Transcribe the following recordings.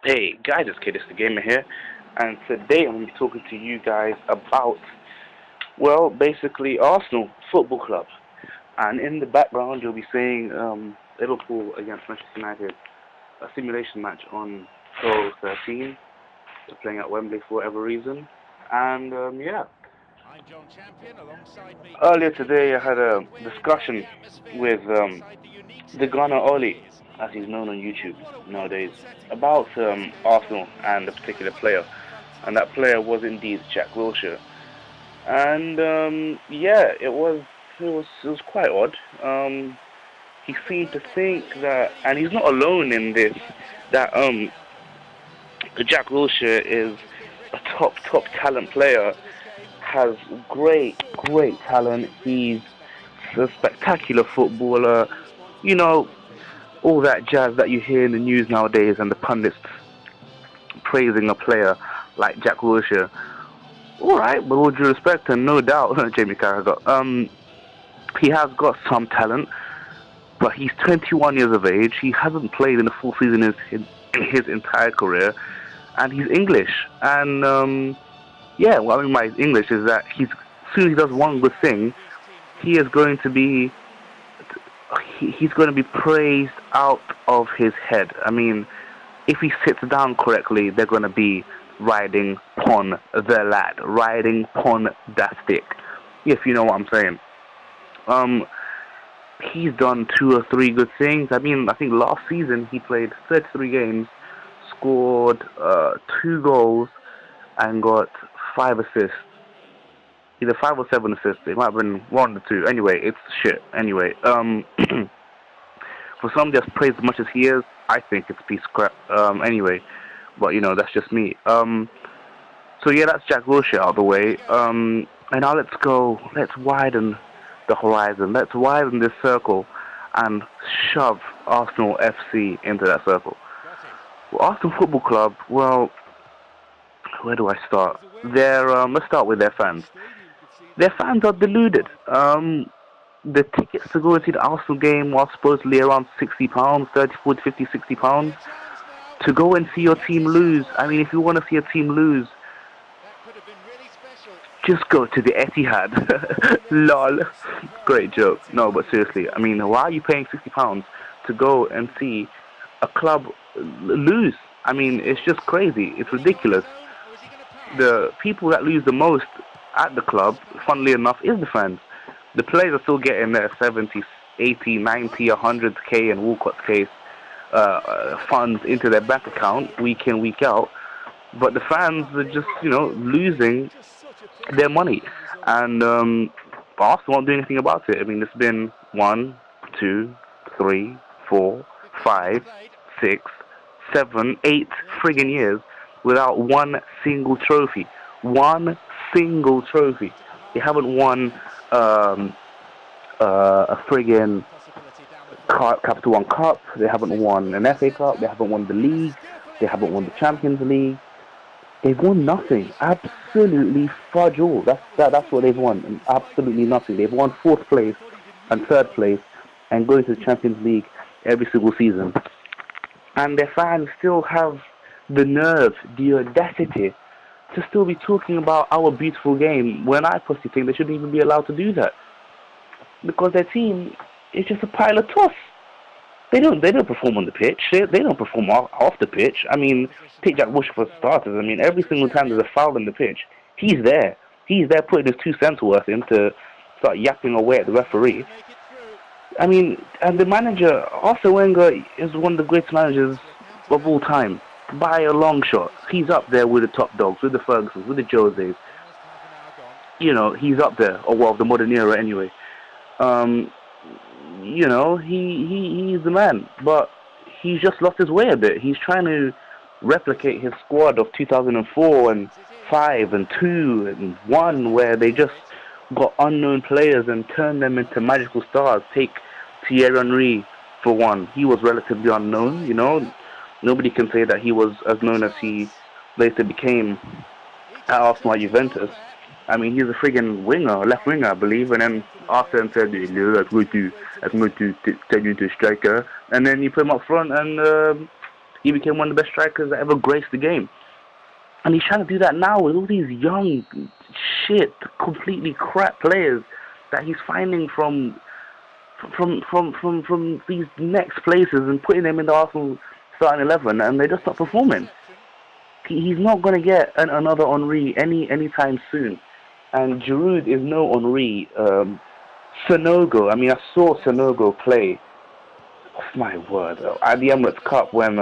Hey guys, it's Kid, it's the Gamer here, and today I'm going to be talking to you guys about, well, basically Arsenal Football Club. And in the background, you'll be seeing Liverpool against Manchester United, a simulation match on Pro 13. They're playing at Wembley for whatever reason. And yeah, earlier today I had a discussion with the Ghana Oli, as he's known on YouTube nowadays, about Arsenal and a particular player. And that player was indeed Jack Wilshere. And yeah, it was quite odd. He seemed to think that, and he's not alone in this, that Jack Wilshere is a top talent player, has great talent. He's a spectacular footballer. You know, all that jazz that you hear in the news nowadays, and the pundits praising a player like Jack Wilshere. All right, with all due respect, and no doubt, Jamie Carragher, he has got some talent, but he's 21 years of age. He hasn't played in a full season in his entire career, and he's English. And yeah, what I mean by English is that as soon as he does one good thing, he is going to be he's going to be praised out of his head. I mean, if he sits down correctly, they're going to be riding pon the lad, riding pon that stick, if you know what I'm saying. He's done two or three good things. I mean, I think last season he played 33 games, scored 2 goals, and got 5 assists. Either 5 or 7 assists. It might have been 1 or 2. Anyway, it's shit. Anyway, for somebody that's praised as much as he is, I think it's a piece of crap. Anyway, but you know, that's just me. So yeah, that's Jack Wilshere out of the way. And now let's widen the horizon. Let's widen this circle and shove Arsenal FC into that circle. Well, Arsenal Football Club, well, where do I start? Let's start with their fans. Their fans are deluded. The tickets to go and see the Arsenal game are supposedly around £60, 30, 40, 50, £60. To go and see your team lose, I mean, if you want to see a team lose, just go to the Etihad. Lol. Great joke. No, but seriously, I mean, why are you paying £60 to go and see a club lose? I mean, it's just crazy. It's ridiculous. The people that lose the most at the club, funnily enough, is the fans. The players are still getting their 70, 80, 90, 100k in Walcott's case funds into their bank account week in, week out. But the fans are just, losing their money. And Arsenal won't do anything about it. I mean, it's been 1, 2, 3, 4, 5, 6, 7, 8 friggin' years without one single trophy. One single trophy. They haven't won a friggin' Capital One Cup. They haven't won an FA Cup. They haven't won the league. They haven't won the Champions League. They've won nothing. Absolutely fudge all. That's what they've won. Absolutely nothing. They've won 4th place and 3rd place and going to the Champions League every single season. And their fans still have the nerve, the audacity to still be talking about our beautiful game when I personally think they shouldn't even be allowed to do that. Because their team is just a pile of toss. They don't perform on the pitch. They don't perform off the pitch. I mean, take Jack Wilshere for starters. I mean, every single time there's a foul on the pitch, he's there. He's there putting his 2 cents worth in to start yapping away at the referee. I mean, and the manager, Arsene Wenger, is one of the greatest managers of all time. By a long shot. He's up there with the top dogs, with the Fergusons, with the Joses. He's up there. Or well, the modern era anyway. He's the man. But he's just lost his way a bit. He's trying to replicate his squad of 2004 and 5 and 2 and 1, where they just got unknown players and turned them into magical stars. Take Thierry Henry for one. He was relatively unknown, Nobody can say that he was as known as he later became at Arsenal, at Juventus. I mean, he's a friggin' winger, left winger, I believe. And then Arsene said, I'm going to turn you into a striker. And then you put him up front, and He became one of the best strikers that ever graced the game. And he's trying to do that now with all these young, completely crap players that he's finding from these next places and putting them in the Arsenal starting 11, and they're just not performing. He's not going to get another Henry anytime soon. And Giroud is no Henry. Sanogo, I mean, I saw Sanogo play. Oh, my word. At the Emirates Cup when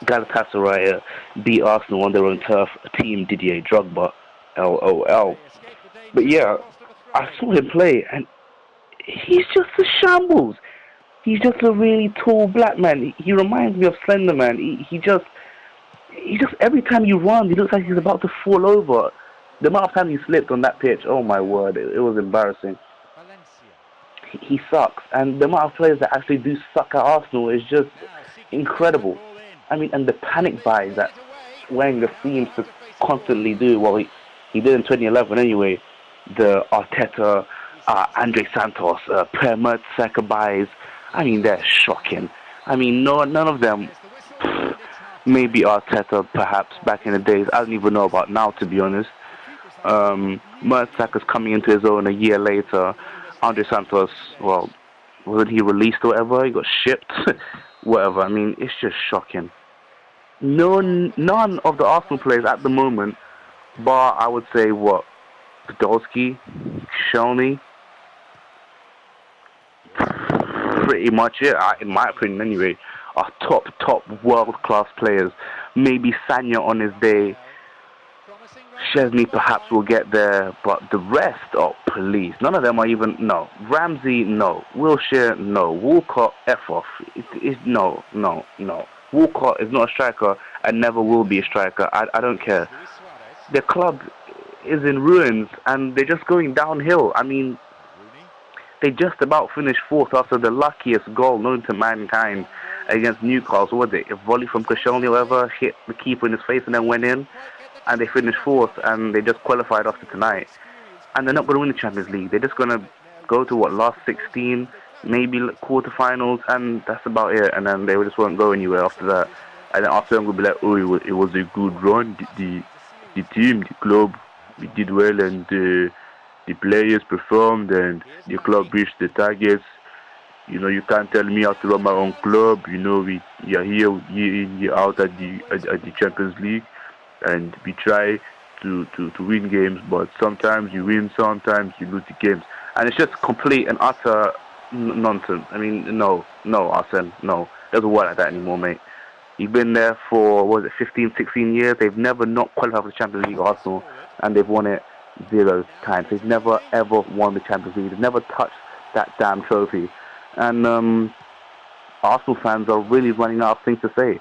Galatasaray beat Arsenal on their own turf, Team Didier Drogba, LOL. But yeah, I saw him play, and he's just a shambles. He's just a really tall black man. He reminds me of Slender Man. He just every time he runs, he looks like he's about to fall over. The amount of time he slipped on that pitch, oh my word, it was embarrassing. He sucks, and the amount of players that actually do suck at Arsenal is just incredible. I mean, and the panic buys that Wenger seems to constantly do, well, he did in 2011 anyway, the Arteta, Andre Santos, Per Mertesacker buys, I mean, they're shocking. I mean, none of them, maybe Arteta perhaps back in the days, I don't even know about now, to be honest. Mertesacker's coming into his own a year later. Andre Santos, well, wasn't he released or whatever? He got shipped, whatever. I mean, it's just shocking. None of the Arsenal players at the moment, bar I would say what, Podolski, Shelny, pretty much it. In my opinion, anyway, are top world-class players. Maybe Sanya on his day. Chesney perhaps will get there, but the rest, oh please, none of them are even, no. Ramsey, no. Wilshere, no. Walcott, F off. No. Walcott is not a striker and never will be a striker. I don't care. The club is in ruins and they're just going downhill. I mean, they just about finished fourth after the luckiest goal known to mankind against Newcastle. Was it a volley from Koscielny or whatever, hit the keeper in his face and then went in? And they finished fourth, and they just qualified after tonight. And they're not going to win the Champions League. They're just going to go to, last 16, maybe quarterfinals, and that's about it. And then they just won't go anywhere after that. And then after them, we'll be like, oh, it was a good run. The team, the club, we did well, and the players performed, and the club reached the targets. You know, you can't tell me how to run my own club. You know, we are here, year in, year out at the Champions League. And we try to win games, but sometimes you win, sometimes you lose the games. And it's just complete and utter nonsense. I mean, no, Arsene, no. It doesn't work like that anymore, mate. You've been there for, 15, 16 years. They've never not qualified for the Champions League, Arsenal, and they've won it 0 times. They've never, ever won the Champions League. They've never touched that damn trophy. And Arsenal fans are really running out of things to say.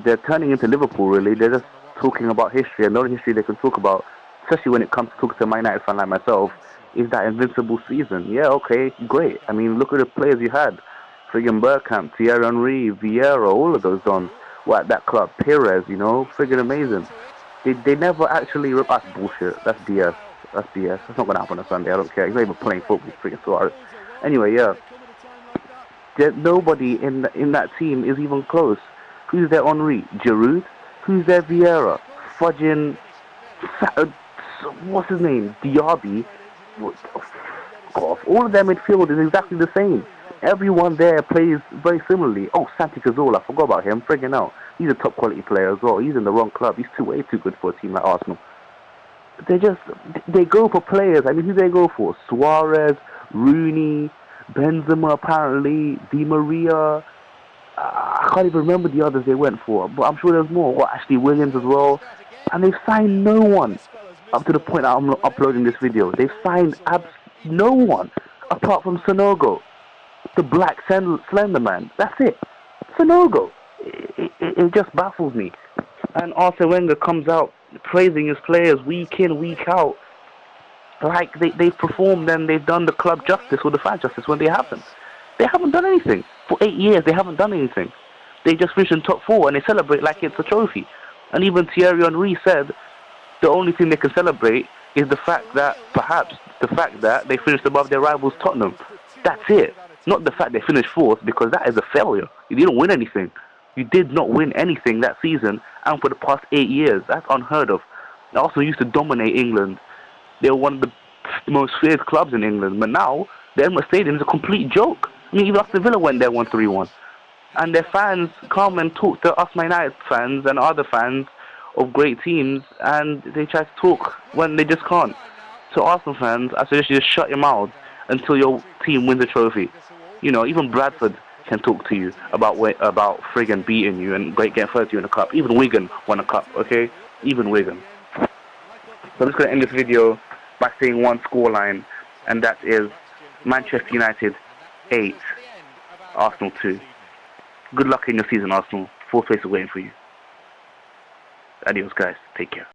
They're turning into Liverpool, really. They're just talking about history, and the only history they can talk about, especially when it comes to talking to a Man United fan like myself, is that invincible season. Yeah, okay, great. I mean, look at the players you had. Friggin' Bergkamp, Thierry Henry, Vieira, all of those dons were at that club. Perez, you know, friggin' amazing. They never actually... That's bullshit. That's BS. That's not going to happen on Sunday. I don't care. He's not even playing football. Friggin' Suarez. Anyway, yeah. Nobody in that team is even close. Who's there? Henry? Giroud? Who's there? Vieira? Fudging... what's his name? Diaby? All of their midfield is exactly the same. Everyone there plays very similarly. Oh, Santi Cazorla, I forgot about him. Friggin' hell. He's a top quality player as well. He's in the wrong club. He's way too good for a team like Arsenal. They go for players. I mean, who do they go for? Suarez, Rooney, Benzema apparently, Di Maria... I can't even remember the others they went for, but I'm sure there's more. Ashley Williams as well. And they've signed no one up to the point that I'm uploading this video. They've signed no one apart from Sanogo, the black slender man. That's it. Sanogo. It just baffles me. And Arsene Wenger comes out praising his players week in, week out. Like they've performed and they've done the club justice or the fan justice when they haven't. They haven't done anything. For 8 years, they haven't done anything. They just finished in top 4 and they celebrate like it's a trophy. And even Thierry Henry said the only thing they can celebrate is the fact that they finished above their rivals Tottenham. That's it. Not the fact they finished 4th, because that is a failure. You didn't win anything. You did not win anything that season, and for the past 8 years. That's unheard of. Arsenal used to dominate England. They were one of the most feared clubs in England, but now the Emirates Stadium is a complete joke. I mean, even Aston Villa went there 1-3-1. And their fans come and talk to us Man United fans and other fans of great teams, and they try to talk when they just can't. So Arsenal fans, I suggest you just shut your mouths until your team wins a trophy. You know, even Bradford can talk to you about friggin' beating you and getting first you in the cup. Even Wigan won a cup, okay? Even Wigan. So I'm just going to end this video by saying one scoreline, and that is Manchester United 8, Arsenal 2. Good luck in your season, Arsenal. Fourth place is waiting for you. Adios, guys. Take care.